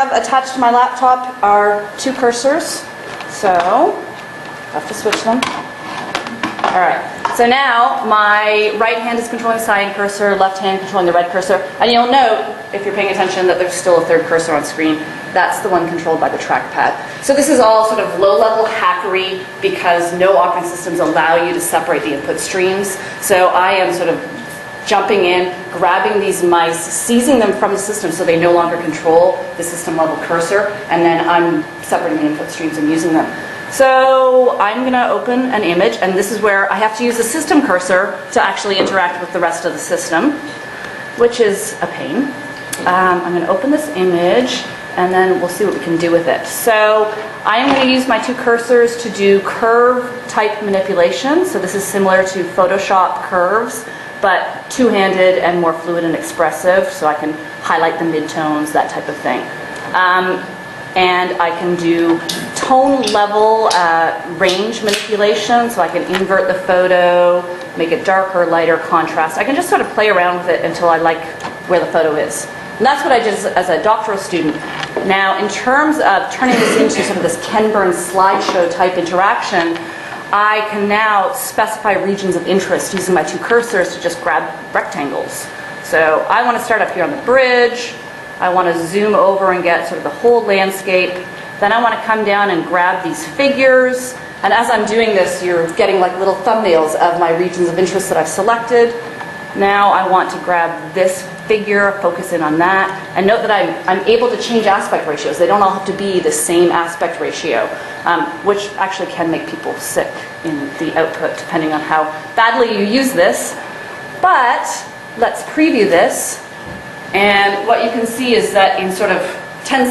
Attached to my laptop are two cursors, so I have to switch them. Alright, so now my right hand is controlling the cyan cursor, left hand controlling the red cursor, and you'll note, if you're paying attention, that there's still a third cursor on screen. That's the one controlled by the trackpad. So this is all sort of low-level hackery because no operating systems allow you to separate the input streams. So I am sort of jumping in, grabbing these mice, seizing them from the system so they no longer control the system level cursor, and then I'm separating the input streams and using them. So I'm going to open an image, and this is where I have to use the system cursor to actually interact with the rest of the system, which is a pain. I'm going to open this image, and then we'll see what we can do with it. So I'm going to use my two cursors to do curve type manipulation. So this is similar to Photoshop curves, but two-handed and more fluid and expressive, so I can highlight the midtones, that type of thing. And I can do tone level range manipulation, so I can invert the photo, make it darker, lighter, contrast. I can just sort of play around with it until I like where the photo is. And that's what I did as a doctoral student. Now, in terms of turning this into sort of this Ken Burns slideshow type interaction, I can now specify regions of interest using my two cursors to just grab rectangles. So I want to start up here on the bridge. I want to zoom over and get sort of the whole landscape. Then I want to come down and grab these figures. And as I'm doing this, you're getting like little thumbnails of my regions of interest that I've selected. Now I want to grab this figure, focus in on that, and note that I'm able to change aspect ratios. They don't all have to be the same aspect ratio, which actually can make people sick in the output depending on how badly you use this. But let's preview this, and what you can see is that in sort of 10 seconds,